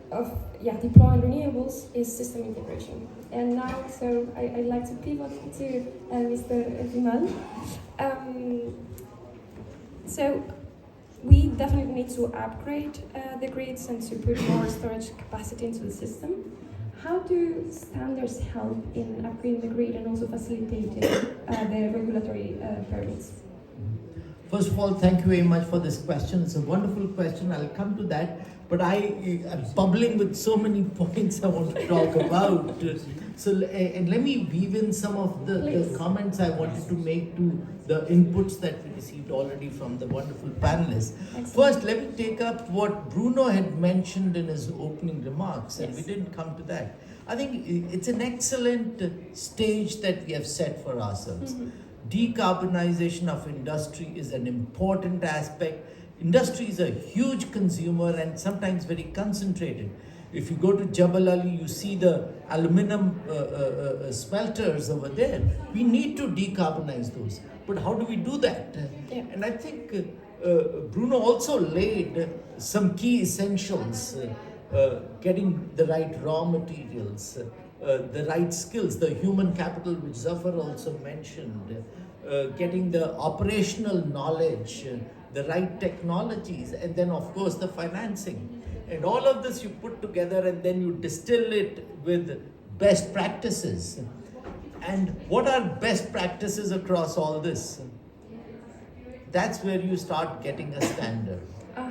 deploying renewables is system integration. And now, so I'd like to pivot to Mr. Vimal. So we definitely need to upgrade the grids and to put more storage capacity into the system. How do standards help in upgrading the grid and also facilitating the regulatory permits? First of all, thank you very much for this question. It's a wonderful question. I'll come to that. But I'm bubbling with so many points I want to talk about. And let me weave in some of the comments I wanted to make to the inputs that we received already from the wonderful panelists. Excellent. First, let me take up what Bruno had mentioned in his opening remarks, and we didn't come to that. I think it's an excellent stage that we have set for ourselves. Decarbonization of industry is an important aspect. Industry is a huge consumer and sometimes very concentrated. If you go to Jabal Ali, you see the aluminum smelters over there. We need to decarbonize those. But how do we do that? And I think Bruno also laid some key essentials, getting the right raw materials, the right skills, the human capital, which Zafar also mentioned, getting the operational knowledge, the right technologies, and then of course the financing. And all of this you put together and then you distill it with best practices. And what are best practices across all this? That's where you start getting a standard.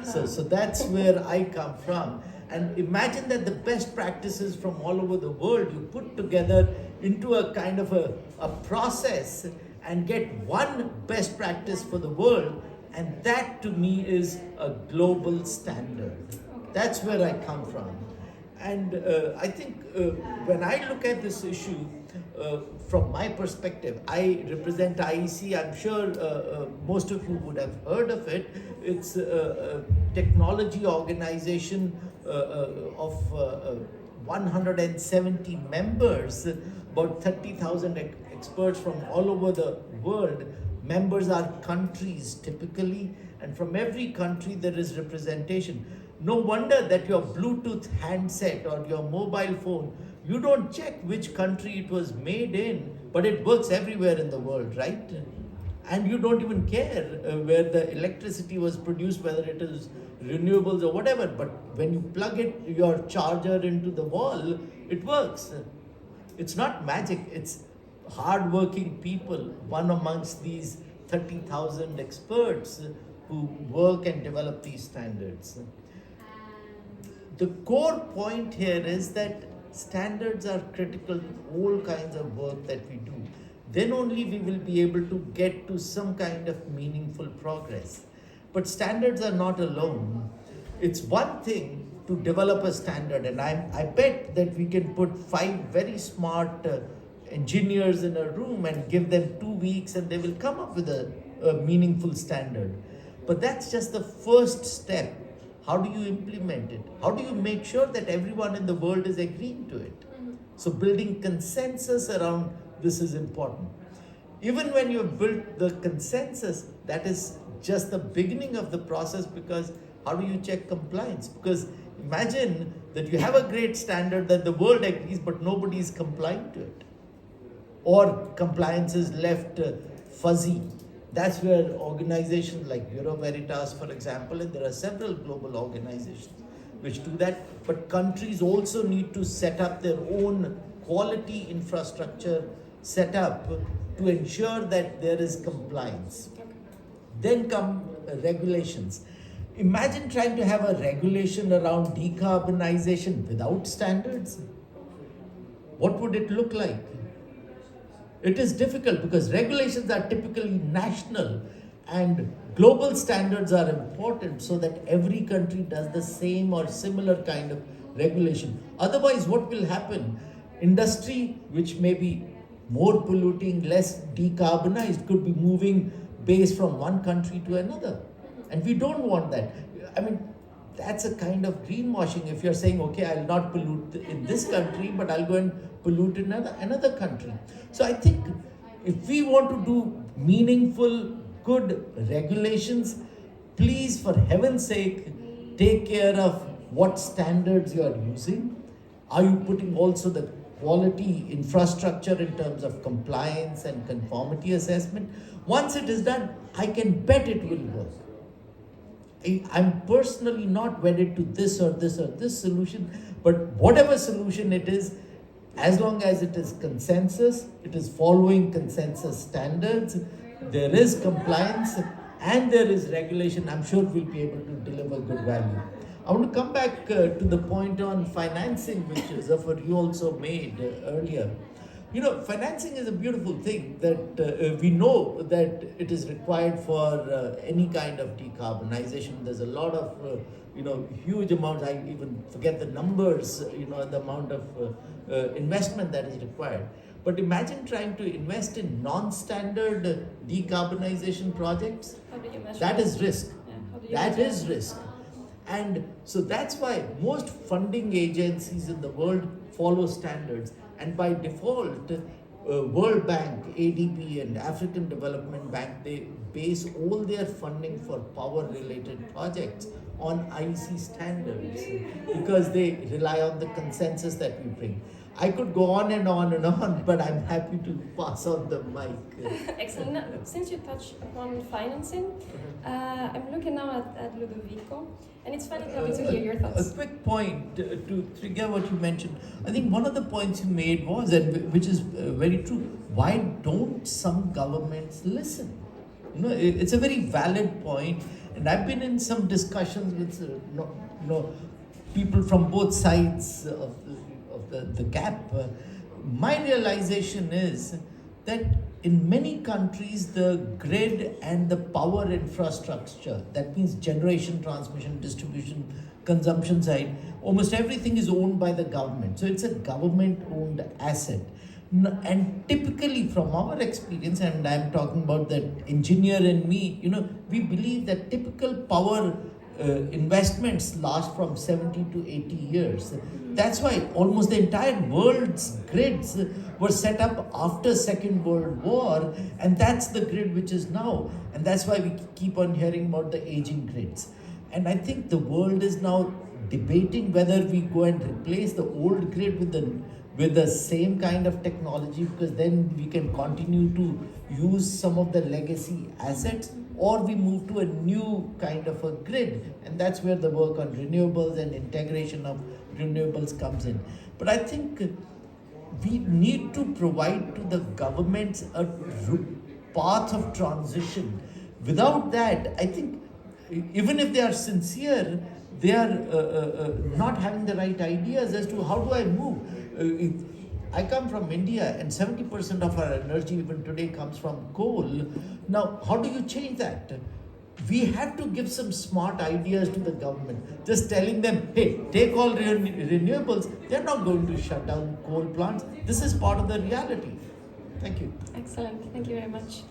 So that's where I come from. And imagine that the best practices from all over the world you put together into a kind of a process and get one best practice for the world. And that to me is a global standard. That's where I come from. And I think when I look at this issue, from my perspective, I represent IEC. I'm sure most of you would have heard of it. It's a technology organization of 170 members, about 30,000 experts from all over the world. Members are countries typically, and from every country there is representation. No wonder that your Bluetooth handset or your mobile phone, you don't check which country it was made in, but it works everywhere in the world, right? And you don't even care where the electricity was produced, whether it is renewables or whatever, but when you plug your charger into the wall, it works. It's not magic, it's hard-working people, one amongst these 30,000 experts who work and develop these standards. The core point here is that standards are critical to all kinds of work that we do. Then only we will be able to get to some kind of meaningful progress. But standards are not alone. It's one thing to develop a standard, and I bet that we can put 5 very smart engineers in a room and give them 2 weeks and they will come up with a meaningful standard. But that's just the first step. How do you implement it? How do you make sure that everyone in the world is agreeing to it? So building consensus around this is important. Even when you've built the consensus, that is just the beginning of the process, because how do you check compliance? Because imagine that you have a great standard that the world agrees, but nobody is complying to it. Or compliance is left fuzzy. That's where organizations like Bureau Veritas, for example, and there are several global organizations which do that, but countries also need to set up their own quality infrastructure set up to ensure that there is compliance. Then come regulations. Imagine trying to have a regulation around decarbonization without standards. What would it look like? It is difficult because regulations are typically national and global standards are important so that every country does the same or similar kind of regulation. Otherwise, what will happen? Industry, which may be more polluting, less decarbonized, could be moving base from one country to another. And we don't want that. I mean, that's a kind of greenwashing. If you're saying, okay, I'll not pollute in this country, but I'll go and pollute in another country. So I think if we want to do meaningful, good regulations, please, for heaven's sake, take care of what standards you are using. Are you putting also the quality infrastructure in terms of compliance and conformity assessment? Once it is done, I can bet it will work. I'm personally not wedded to this or this or this solution, but whatever solution it is, as long as it is consensus, it is following consensus standards, there is compliance and there is regulation, I'm sure we'll be able to deliver good value. I want to come back to the point on financing, which is what you also made earlier. You know, financing is a beautiful thing that we know that it is required for any kind of decarbonization. There's a lot of, huge amounts, I even forget the numbers, the amount of investment that is required. But imagine trying to invest in non-standard decarbonization projects. How do you measure that? Is risk. Yeah, how do you That measure is risk. And so that's why most funding agencies in the world follow standards. And by default, World Bank, ADB and African Development Bank, they base all their funding for power related projects on IEC standards because they rely on the consensus that we bring. I could go on and on and on, but I'm happy to pass on the mic. Excellent. Now, since you touched upon financing, I'm looking now at Ludovico, and it's fascinating to hear your thoughts. A quick point to trigger what you mentioned. I think one of the points you made was, and which is very true, why don't some governments listen? It's a very valid point, and I've been in some discussions with people from both sides of the gap. My realization is that in many countries, the grid and the power infrastructure, that means generation, transmission, distribution, consumption side, almost everything is owned by the government. So it's a government-owned asset. And typically from our experience, and I'm talking about the engineer in me, we believe that typical power investments last from 70 to 80 years. That's why almost the entire world's grids were set up after Second World War, and that's the grid which is now. And that's why we keep on hearing about the aging grids. And I think the world is now debating whether we go and replace the old grid with the same kind of technology, because then we can continue to use some of the legacy assets, or we move to a new kind of a grid. And that's where the work on renewables and integration of renewables comes in. But I think we need to provide to the governments a path of transition. Without that, I think even if they are sincere, they are not having the right ideas as to how do I move. I come from India, and 70% of our energy even today comes from coal. Now, how do you change that? We have to give some smart ideas to the government. Just telling them, hey, take all renewables, they're not going to shut down coal plants. This is part of the reality. Thank you. Excellent. Thank you very much.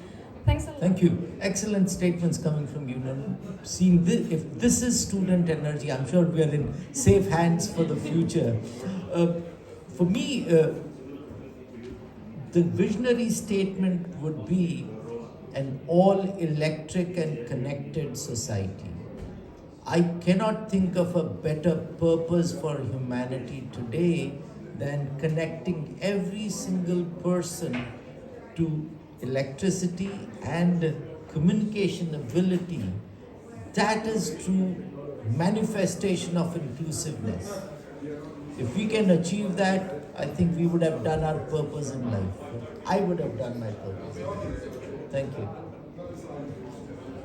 Thanks a lot. Thank you. Excellent statements coming from you. And seeing this, if this is student energy, I'm sure we are in safe hands for the future. For me, the visionary statement would be an all-electric and connected society. I cannot think of a better purpose for humanity today than connecting every single person to electricity and communication ability. That is true manifestation of inclusiveness. If we can achieve that, I think we would have done our purpose in life. I would have done my purpose in life. Thank you.